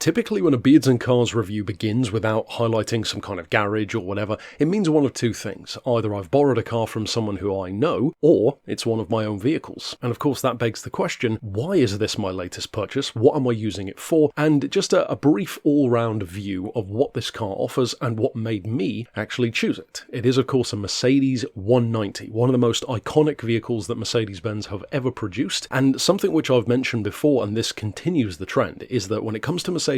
Typically when a Beards and Cars review begins without highlighting some kind of garage or whatever, it means one of two things. Either I've borrowed a car from someone who I know, or it's one of my own vehicles. And of course that begs the question, why is this my latest purchase? What am I using it for? And just a brief all-round view of what this car offers and what made me actually choose it. It is of course a Mercedes 190, one of the most iconic vehicles that Mercedes-Benz have ever produced, and something which I've mentioned before, and this continues the trend, is that when it comes to Mercedes-Benz,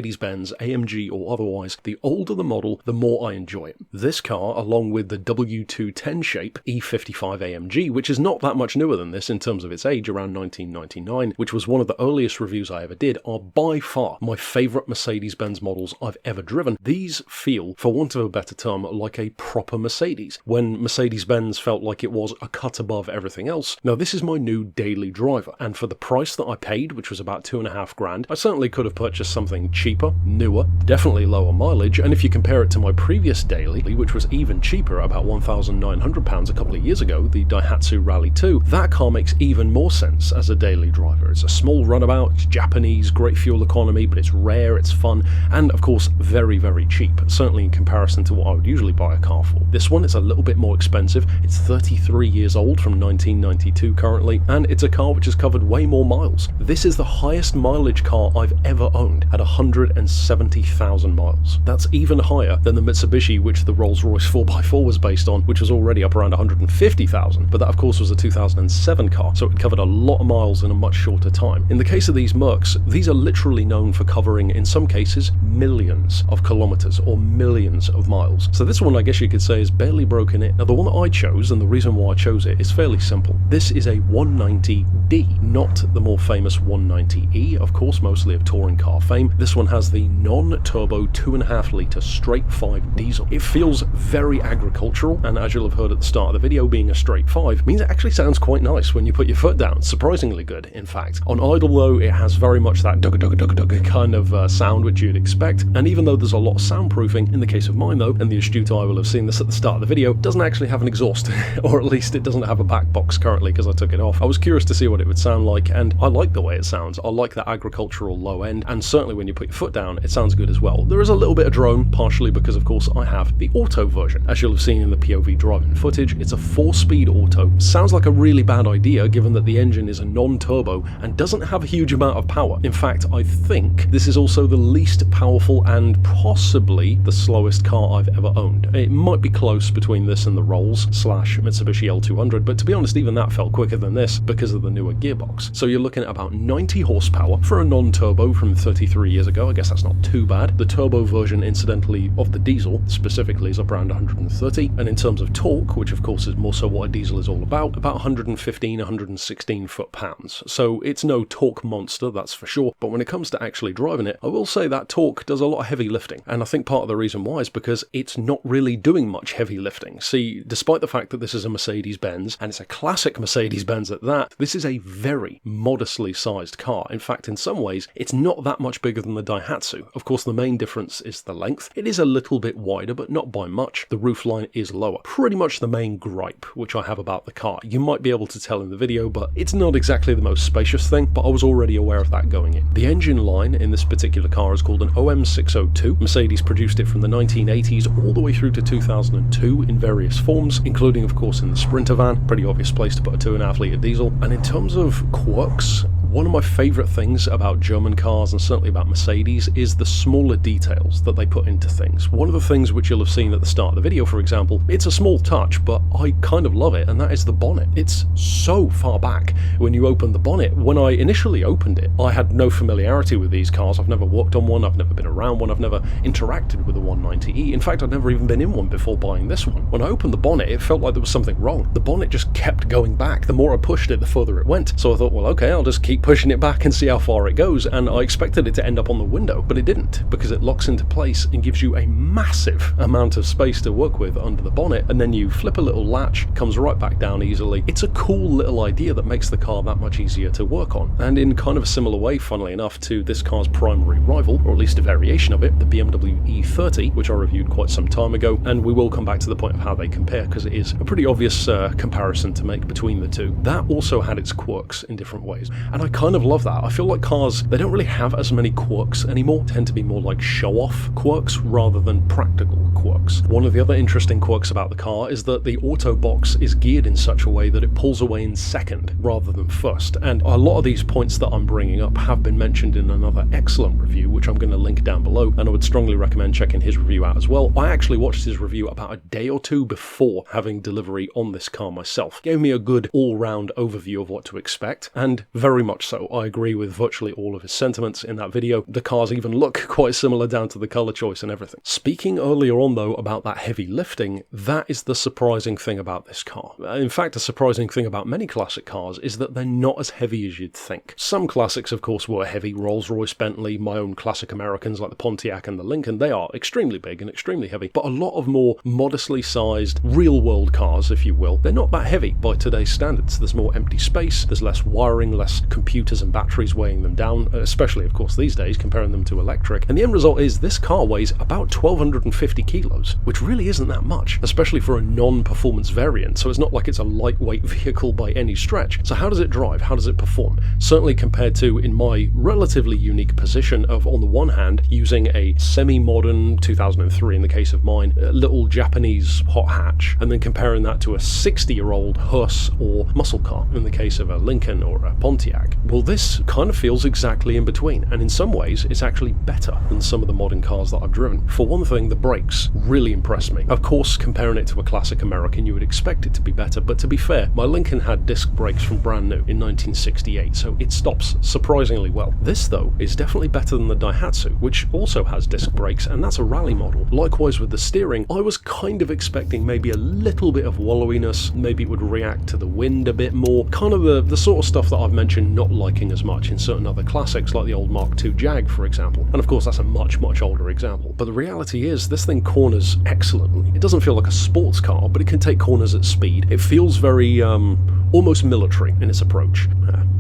AMG or otherwise, the older the model, the more I enjoy it. This car, along with the W210 shape E35 AMG, which is not that much newer than this in terms of its age, around 1999, which was one of the earliest reviews I ever did, are by far my favourite Mercedes-Benz models I've ever driven. These feel, for want of a better term, like a proper Mercedes, when Mercedes-Benz felt like it was a cut above everything else. Now this is my new daily driver, and for the price that I paid, which was about $2,500, I certainly could have purchased something cheaper, newer, definitely lower mileage, and if you compare it to my previous daily, which was even cheaper, about £1,900 a couple of years ago, the Daihatsu Rally 2, that car makes even more sense as a daily driver. It's a small runabout, it's Japanese, great fuel economy, but it's rare, it's fun, and of course very, very cheap, certainly in comparison to what I would usually buy a car for. This one is a little bit more expensive, it's 33 years old from 1992 currently, and it's a car which has covered way more miles. This is the highest mileage car I've ever owned, at 170,000 miles. That's even higher than the Mitsubishi which the Rolls-Royce 4x4 was based on, which was already up around 150,000, but that of course was a 2007 car, so it covered a lot of miles in a much shorter time. In the case of these Mercs, these are literally known for covering, in some cases, millions of kilometers or millions of miles. So this one, I guess you could say, is barely broken it. Now the one that I chose, and the reason why I chose it, is fairly simple. This is a 190D, not the more famous 190E, of course, mostly of touring car fame. This one has the non-turbo 2.5 litre straight 5 diesel. It feels very agricultural, and as you'll have heard at the start of the video, being a straight 5 means it actually sounds quite nice when you put your foot down. Surprisingly good, in fact. On idle though, it has very much that dugga kind of sound which you'd expect, and even though there's a lot of soundproofing, in the case of mine though, and the astute eye will have seen this at the start of the video, doesn't actually have an exhaust, or at least it doesn't have a back box currently because I took it off. I was curious to see what it would sound like, and I like the way it sounds. I like that agricultural low end, and certainly when you put your foot down, it sounds good as well. There is a little bit of drone, partially because of course I have the auto version. As you'll have seen in the POV driving footage, it's a 4-speed auto. Sounds like a really bad idea given that the engine is a non-turbo and doesn't have a huge amount of power. In fact, I think this is also the least powerful and possibly the slowest car I've ever owned. It might be close between this and the Rolls / Mitsubishi L200, but to be honest, even that felt quicker than this because of the newer gearbox. So you're looking at about 90 horsepower for a non-turbo from 33 years ago. I guess that's not too bad. The turbo version, incidentally, of the diesel specifically is up around 130, and in terms of torque, which of course is more so what a diesel is all about 115, 116 foot-pounds. So it's no torque monster, that's for sure, but when it comes to actually driving it, I will say that torque does a lot of heavy lifting, and I think part of the reason why is because it's not really doing much heavy lifting. See, despite the fact that this is a Mercedes-Benz, and it's a classic Mercedes-Benz at that, this is a very modestly sized car. In fact, in some ways, it's not that much bigger than the Daihatsu. Of course, the main difference is the length. It is a little bit wider, but not by much. The roofline is lower. Pretty much the main gripe which I have about the car. You might be able to tell in the video, but it's not exactly the most spacious thing, but I was already aware of that going in. The engine line in this particular car is called an OM602. Mercedes produced it from the 1980s all the way through to 2002 in various forms, including of course in the Sprinter van, pretty obvious place to put a 2.5 litre diesel. And in terms of quirks, one of my favourite things about German cars, and certainly about Mercedes, is the smaller details that they put into things. One of the things which you'll have seen at the start of the video, for example, it's a small touch, but I kind of love it, and that is the bonnet. It's so far back when you open the bonnet. When I initially opened it, I had no familiarity with these cars. I've never worked on one, I've never been around one, I've never interacted with a 190E. In fact, I'd never even been in one before buying this one. When I opened the bonnet, it felt like there was something wrong. The bonnet just kept going back. The more I pushed it, the further it went. So I thought, well, okay, I'll just keep pushing it back and see how far it goes, and I expected it to end up on the window, but it didn't, because it locks into place and gives you a massive amount of space to work with under the bonnet, and then you flip a little latch, it comes right back down easily. It's a cool little idea that makes the car that much easier to work on, and in kind of a similar way, funnily enough, to this car's primary rival, or at least a variation of it, the BMW E30, which I reviewed quite some time ago, and we will come back to the point of how they compare, because it is a pretty obvious comparison to make between the two. That also had its quirks in different ways, and I kind of love that. I feel like cars, they don't really have as many quirks anymore, tend to be more like show-off quirks rather than practical quirks. One of the other interesting quirks about the car is that the auto box is geared in such a way that it pulls away in second rather than first, and a lot of these points that I'm bringing up have been mentioned in another excellent review, which I'm going to link down below, and I would strongly recommend checking his review out as well. I actually watched his review about a day or two before having delivery on this car myself. Gave me a good all-round overview of what to expect, and very much so. I agree with virtually all of his sentiments in that video. The cars even look quite similar down to the colour choice and everything. Speaking earlier on though about that heavy lifting, that is the surprising thing about this car. In fact, a surprising thing about many classic cars is that they're not as heavy as you'd think. Some classics of course were heavy. Rolls-Royce, Bentley, my own classic Americans like the Pontiac and the Lincoln, they are extremely big and extremely heavy, but a lot of more modestly sized real-world cars, if you will, they're not that heavy by today's standards. There's more empty space, there's less wiring, less computers and batteries weighing them down, especially of course these days comparing them to electric, and the end result is this car weighs about 1,250 kilos, which really isn't that much, especially for a non-performance variant, so it's not like it's a lightweight vehicle by any stretch. So how does it drive? How does it perform? Certainly compared to, in my relatively unique position of, on the one hand, using a semi-modern 2003 in the case of mine, little Japanese hot hatch, and then comparing that to a 60-year-old hearse or muscle car in the case of a Lincoln or a Pontiac. Well, this kind of feels exactly in between, and in some ways it's actually better than some of the modern cars that I've driven. For one thing, the brakes really impress me. Of course, comparing it to a classic American, you would expect it to be better, but to be fair, my Lincoln had disc brakes from brand new in 1968, so it stops surprisingly well. This, though, is definitely better than the Daihatsu, which also has disc brakes, and that's a rally model. Likewise with the steering, I was kind of expecting maybe a little bit of wallowiness, maybe it would react to the wind a bit more, kind of the sort of stuff that I've mentioned not liking as much in certain other classics like the old Mark II Jag, for example. And of course that's a much older example. But the reality is this thing corners excellently. It doesn't feel like a sports car, but it can take corners at speed. It feels very almost military in its approach.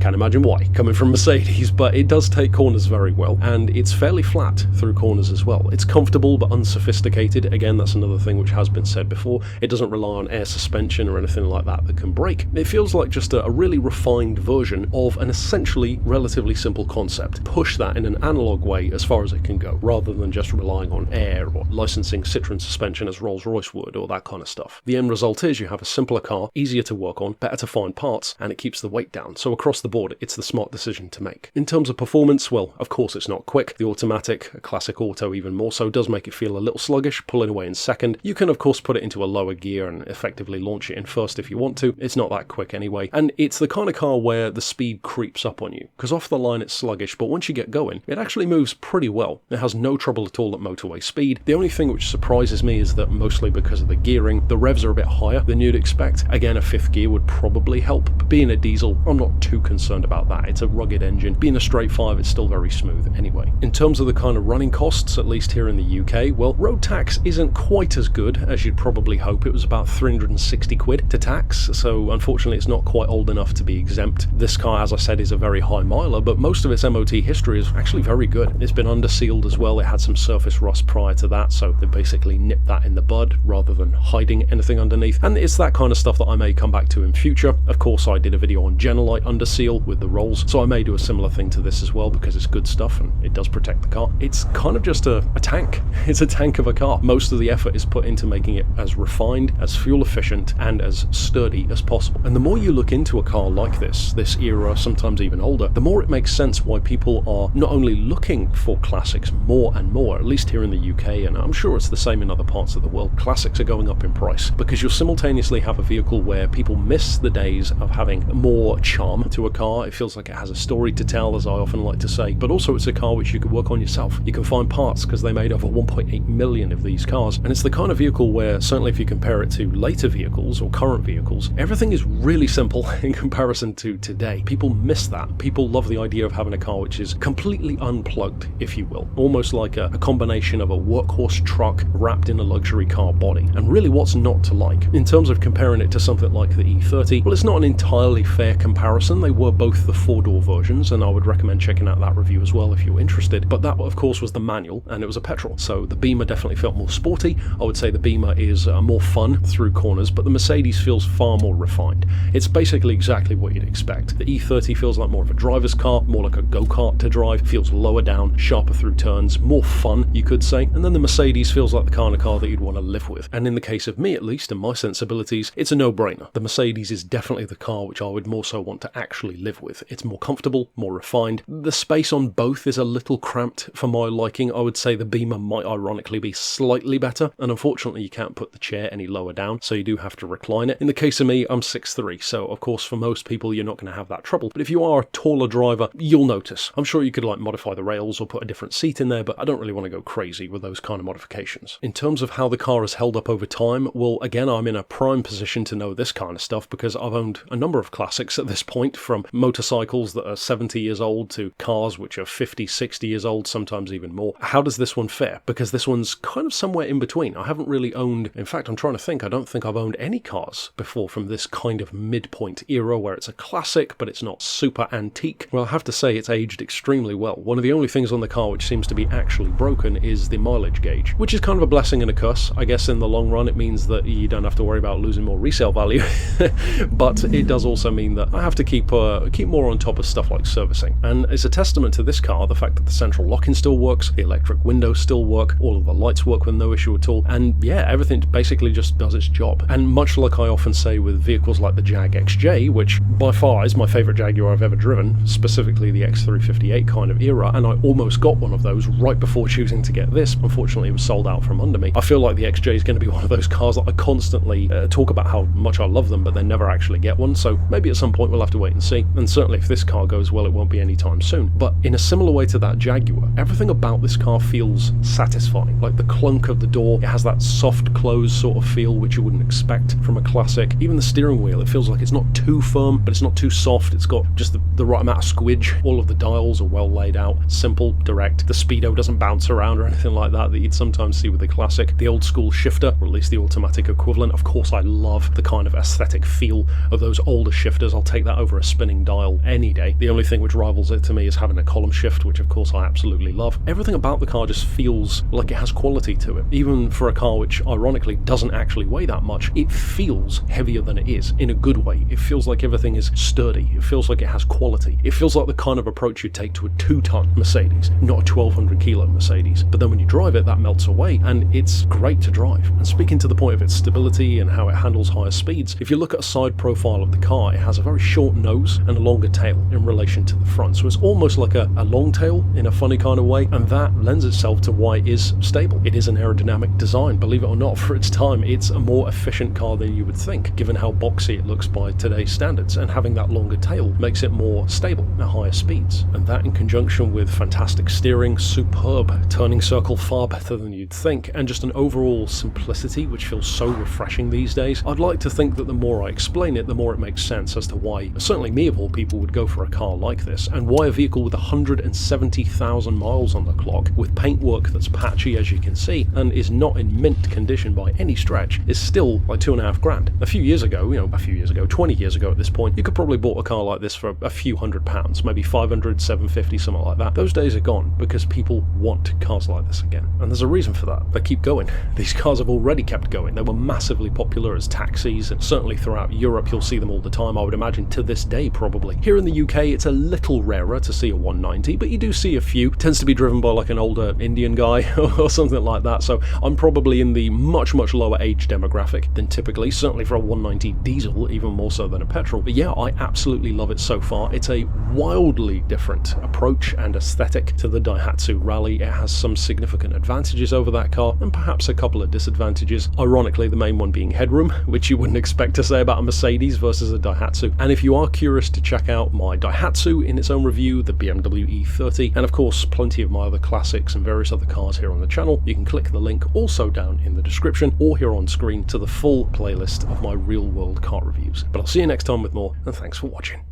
Can't imagine why, coming from Mercedes, but it does take corners very well, and it's fairly flat through corners as well. It's comfortable but unsophisticated. Again, that's another thing which has been said before. It doesn't rely on air suspension or anything like that that can brake. It feels like just a really refined version of an essentially relatively simple concept. Push that in an analog way as far as it can go, rather than just relying on air or licensing Citroen suspension as Rolls-Royce would, or that kind of stuff. The end result is you have a simpler car, easier to work on, better to find parts, and it keeps the weight down. So across the board, it's the smart decision to make. In terms of performance, well, of course it's not quick. The automatic, a classic auto even more so, does make it feel a little sluggish, pulling away in second. You can of course put it into a lower gear and effectively launch it in first if you want to. It's not that quick anyway, and it's the kind of car where the speed creeps up on you, because off the line it's sluggish, but once you get going, it actually moves pretty well. It has no trouble at all at motorway speed. The only thing which surprises me is that, mostly because of the gearing, the revs are a bit higher than you'd expect. Again, a fifth gear would probably help, but being a diesel, I'm not too concerned about that. It's a rugged engine. Being a straight 5, it's still very smooth anyway. In terms of the kind of running costs, at least here in the UK, well, road tax isn't quite as good as you'd probably hope. It was about 360 quid to tax, so unfortunately it's not quite old enough to be exempt. This car, as I said, is a very high miler, but most of its MOT history is actually very good. It's been under-sealed as well. It had some surface rust prior to that, so they basically nipped that in the bud rather than hiding anything underneath, and it's that kind of stuff that I may come back to in future. Of course, I did a video on Genelite under seal with the rolls, so I may do a similar thing to this as well, because it's good stuff and it does protect the car. It's kind of just a tank. It's a tank of a car. Most of the effort is put into making it as refined, as fuel efficient, and as sturdy as possible. And the more you look into a car like this era, sometimes even older, the more it makes sense why people are not only looking for classics more and more, at least here in the UK, and I'm sure it's the same in other parts of the world. Classics are going up in price, because you'll simultaneously have a vehicle where people miss the days of having more charm to a car. It feels like it has a story to tell, as I often like to say, but also it's a car which you can work on yourself. You can find parts, because they made over 1.8 million of these cars, and it's the kind of vehicle where, certainly if you compare it to later vehicles or current vehicles, everything is really simple in comparison to today. People miss that. People love the idea of having a car which is completely unplugged, if you will, almost like a combination of a workhorse truck wrapped in a luxury car body. And really, what's not to like? In terms of comparing it to something like the E30, well, it's not an entirely fair comparison. They were both the 4-door versions, and I would recommend checking out that review as well if you're interested, but that of course was the manual, and it was a petrol, so the Beamer definitely felt more sporty. I would say the Beamer is more fun through corners, but the Mercedes feels far more refined. It's basically exactly what you'd expect. The E30 feels like more of a driver's car, more like a go-kart to drive, feels lower down, sharper through turns, more fun, you could say, and then the Mercedes feels like the kind of car that you'd want to live with. And in the case of me, at least, and my sensibilities, it's a no-brainer. The Mercedes is definitely the car which I would more so want to actually live with. It's more comfortable, more refined. The space on both is a little cramped for my liking. I would say the Beamer might ironically be slightly better, and unfortunately you can't put the chair any lower down, so you do have to recline it. In the case of me, I'm 6'3", so of course for most people you're not going to have that trouble, but if you are a taller driver, you'll notice. I'm sure you could like modify the rails or put a different seat in there, but I don't really want to go crazy with those kind of modifications. In terms of how the car has held up over time, well, again, I'm in a prime position to know this kind of stuff because I've owned a number of classics at this point, from motorcycles that are 70 years old to cars which are 50, 60 years old, sometimes even more. How does this one fare? Because this one's kind of somewhere in between. I haven't really owned, in fact, I'm trying to think, I don't think I've owned any cars before from this kind of midpoint era where it's a classic, but it's not super antique. Well, I have to say it's aged extremely well. One of the only things on the car which seems to be actually broken is the mileage gauge, which is kind of a blessing and a curse. I guess in the long run it means that you don't have to worry about losing more resale value, but it does also mean that I have to keep more on top of stuff like servicing. And it's a testament to this car, the fact that the central locking still works, the electric windows still work, all of the lights work with no issue at all, and yeah, everything basically just does its job. And much like I often say with vehicles like the Jag XJ, which by far is my favourite Jaguar I've ever driven, specifically the X358 kind of era, and I almost got one of those right before choosing to get this. Unfortunately, it was sold out from under me. I feel like the XJ is going to be one of those cars that I constantly talk about how much I love them, but then never actually get one, so maybe at some point we'll have to wait and see. And certainly if this car goes well, it won't be anytime soon. But in a similar way to that Jaguar, everything about this car feels satisfying. Like the clunk of the door, it has that soft close sort of feel which you wouldn't expect from a classic. Even the steering wheel, it feels like it's not too firm, but it's not too soft. It's got just the right amount of squidge. All of the dials are well laid out, simple, direct. The speedo doesn't bounce around or anything like that you'd sometimes see with the classic. The old school shifter, or at least the automatic equivalent. Of course, I love the kind of aesthetic feel of those older shifters. I'll take that over a spinning dial any day. The only thing which rivals it to me is having a column shift, which of course I absolutely love. Everything about the car just feels like it has quality to it. Even for a car which ironically doesn't actually weigh that much, it feels heavier than it is in a good way. It feels like everything is sturdy. It feels like it has quality. It feels like the kind of approach you take to a 2-ton Mercedes, not a 1200 kilo Mercedes. But then when you drive it, that melts away and it's great to drive. And speaking to the point of its stability and how it handles higher speeds, if you look at a side profile of the car, it has a very short nose and a longer tail in relation to the front. So it's almost like a long tail in a funny kind of way, and that lends itself to why it is stable. It is an aerodynamic design, believe it or not, for its time. It's a more efficient car than you would think, given how boxy it looks by today's standards, and having that longer tail makes it more stable at higher speeds. And that in conjunction with fantastic steering, superb turning circle, far better than you'd think, and just an overall simplicity which feels so refreshing these days. I'd like to think that the more I explain it, the more it makes sense as to why, certainly me of all people, would go for a car like this, and why a vehicle with 170,000 miles on the clock, with paintwork that's patchy as you can see, and is not in mint condition by any stretch, is still like $2,500. A few years ago, 20 years ago at this point, you could probably bought a car like this for a few £100, maybe 500, 750, something like that. Those days are gone because people want cars like this again, and there's a reason for that. They keep going. These cars have already kept going. They were massively popular as taxis, and certainly throughout Europe you'll see them all the time, I would imagine to this day probably. Here in the UK it's a little rarer to see a 190, but you do see a few. It tends to be driven by like an older Indian guy or something like that, so I'm probably in the much lower age demographic than typically, certainly for a 190 diesel, even more so than a petrol. But yeah, I absolutely love it so far. It's a wildly different approach and aesthetic to the Daihatsu Rally. It has some significant advantages over that car, and perhaps a couple of disadvantages. Ironically, the main one being headroom, which you wouldn't expect to say about a Mercedes versus a Daihatsu. And if you are curious to check out my Daihatsu in its own review, the BMW E30, and of course plenty of my other classics and various other cars here on the channel, you can click the link also down in the description or here on screen to the full playlist of my real world car reviews. But I'll see you next time with more, and thanks for watching.